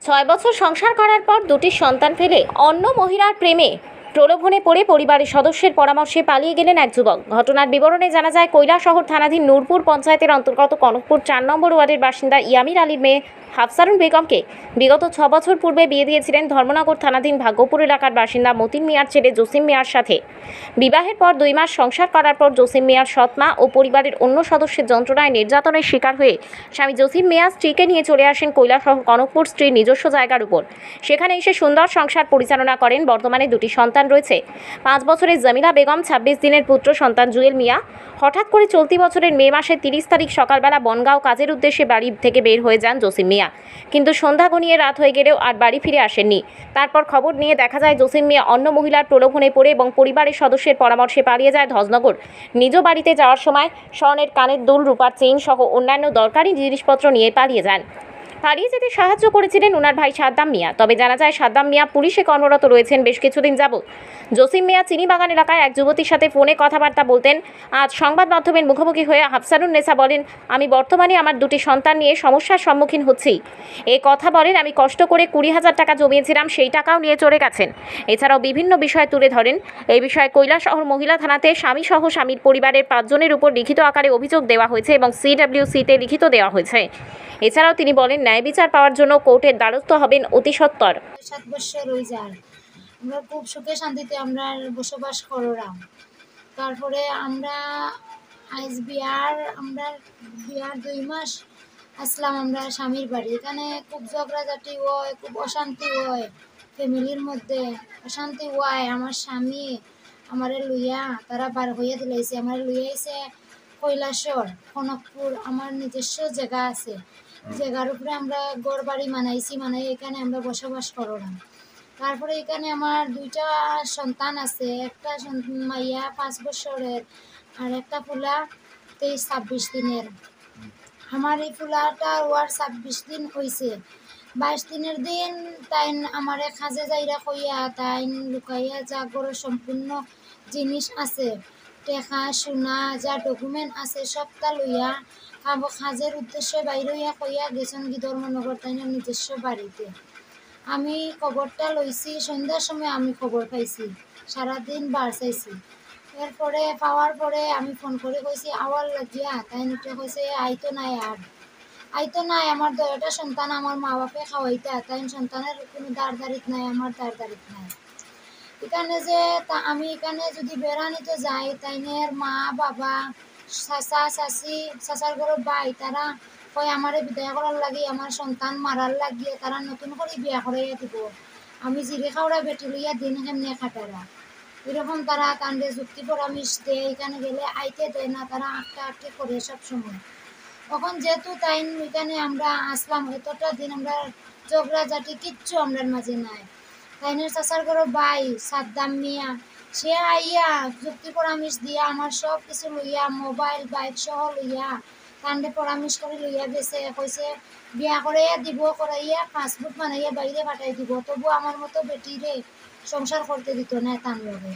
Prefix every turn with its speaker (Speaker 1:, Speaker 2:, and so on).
Speaker 1: 6 বছর সংসার করার পর দুটি সন্তান ফেলে অন্য মহিলার প্রেমে প্রলোভনে পড়ে পরিবারের সদস্যের পরামর্শে পালিয়ে গেলেন এক যুবক। ঘটনার বিবরণে জানা যায়, কৈলাসহর থানাধীন নূরপুর পঞ্চায়েতের অন্তর্গত কনকপুর 4 নম্বর ওয়ার্ডের বাসিন্দা ইয়ামির আলীর মেয়ে হাফসারুন বেগমকে বিগত 6 বছর পূর্বে বিয়ে দিয়েছিলেন ধর্মনগর থানাধীন ভাগ্যপুর এলাকার বাসিন্দা মতিন মিয়ার ছেলে জসিম মিয়ার সাথে। বিবাহের পর 2 মাস সংসার করার পর জসিম মিয়ার সৎ মা ও পরিবারের অন্য সদস্যের যন্ত্রণায় নির্যাতনের শিকার হয়ে স্বামী জসিম মিয়া স্ত্রীকে নিয়ে চলে আসেন কৈলাসহর কনকপুর স্ত্রীর নিজস্ব জায়গার উপর। সেখানে এসে সুন্দর সংসার পরিচালনা করেন। বর্তমানে দুটি সন্তান রয়েছে। 5 বছরের জামিলা বেগম, 26 দিনের পুত্র সন্তান জুয়েল মিয়া। হঠাৎ করে চলতি বছরের মে মাসের 30 তারিখ সকালবেলা বনগাঁও কাজের উদ্দেশ্যে বাড়ি থেকে বের হয়ে যান জসিম মিয়া, কিন্তু সন্ধ্যা গনিয়ে রাত হয়ে গেলেও আর বাড়ি ফিরে আসেননি। তারপর খবর নিয়ে দেখা যায় জসিম মিয়া অন্য মহিলার প্রলোভনে পড়ে এবং পরিবারের সদস্যের পরামর্শে পালিয়ে যায় ধজনগর। নিজ বাড়িতে যাওয়ার সময় স্বর্ণের কানের দুল, রূপার চেইন সহ অন্যান্য দরকারি জিনিসপত্র নিয়ে পালিয়ে যান। পালিয়ে যেতে সাহায্য করেছিলেন ওনার ভাই সাদ্দাম মিয়া। তবে জানা যায় সাদ্দাম মিয়া পুলিশে কর্মরত রয়েছেন বেশ কিছুদিন যাবৎ। জসিম মিয়া চিনিবাগান এলাকায় এক যুবতীর সাথে ফোনে কথাবার্তা বলতেন। আজ সংবাদ মাধ্যমের মুখোমুখি হয়ে হাফসারুন নেসা বলেন, আমি বর্তমানে আমার দুটি সন্তান নিয়ে সমস্যার সম্মুখীন হচ্ছি। এই কথা বলেন, আমি কষ্ট করে 20,000 টাকা জমিয়েছিলাম, সেই টাকাও নিয়ে চলে গেছেন। এছাড়াও বিভিন্ন বিষয় তুলে ধরেন। এই বিষয়ে কৈলাসহর মহিলা থানাতে স্বামীসহ স্বামীর পরিবারের 5 জনের উপর লিখিত আকারে অভিযোগ দেওয়া হয়েছে এবং CWCতে লিখিত দেওয়া হয়েছে। এছাড়াও তিনি বলেন, ন্যায় বিচার পাওয়ার জন্য কোর্টের দ্বারস্থ হবেন অতি সত্বর।
Speaker 2: 7 বছর হয়ে যায়, আমরা খুব সুখে শান্তিতে আমরা বসবাস করলাম। তারপরে আমরা আজ বিয়ার 2 মাস আসলাম আমরা স্বামীর বাড়ি। এখানে খুব ঝগড়াঝাটি হয়, খুব অশান্তি হয়, ফ্যামিলির মধ্যে অশান্তি হয়। আমার স্বামী আমারে লইয়া তারা বার হইয়া দিলাইছে, আমার লইয়া আইছে কৈলাসর কনকপুর। আমার নিজস্ব জায়গা আছে, জায়গার উপরে আমরা ঘর বাড়ি মানাই এখানে আমরা বসবাস করলাম। তারপরে এখানে আমার 2টা সন্তান আছে, একটা মাইয়া 5 বছরের আর একটা ফুলা 23-26 দিনের। আমার এই ফুলাটা ওয়ার 26 দিন হয়েছে। 22 দিনের দিন তাই আমার খাজে যাইরা কইয়া তাই লুকাইয়া যা গড়ের সম্পূর্ণ জিনিস আছে, টেকা সোনা যা ডকুমেন্ট আছে সবটা লইয়া খাজের উদ্দেশ্যে বাইরে হইয়া কইয়া গেছেন কি ধর্মনগর তাই নিজস্ব বাড়িতে। আমি খবরটা লইছি, সন্ধ্যার সময় আমি খবর পাইছি, সারাদিন বার চাইছি। এরপরে পাওয়ার পরে আমি ফোন করে কইছি আওয়ার লাগিয়া, তাই নিতে কইছে আইতো নাই। আমার 2টা সন্তান আমার মা বাপে খাওয়াইতা, তাই সন্তানের কোনো দাঁড়িত নাই, আমার দাঁড়িত নাই। এখানে যে আমি এখানে যদি বেড়ানিতে যাই, তাইনের মা বাবা, চাচা চাচি, চাচার ঘর ভাই, তারা কয় আমারে বিদায় করার লাগি, আমার সন্তান মারার লাগিয়ে তারা নতুন করে বিয়া করাইয়া দিব। আমি জিরে খাওয়া বেটি লইয়া দিন কেমনে খাটারা, এরকম তারা কাণ্ডে যুক্তি পরামর্শ দেয়। এখানে গেলে আইতে দেয় না, তারা আটকে করে সব সময়। তখন যেহেতু তাই এখানে আমরা আসলাম, এতটা দিন আমরা ঝগড়াঝাটি কিচ্ছু আমরার মাঝে নাই। তাইনের চাচার ঘর ভাই সাদ্দাম মিয়া, সে আইয়া যুক্তি পরামর্শ দিয়া আমার সব কিছু লইয়া মোবাইল বাইক সহ লইয়া কাণ্ডে পরামর্শ করে লইয়া গেছে। কইছে বিয়া করাইয়া দিব, করাইয়া পাসপোর্ট বানাইয়া বাইরে পাঠাই দিব, তবু আমার মতো বেটিরে সংসার করতে দিত না তার লগে।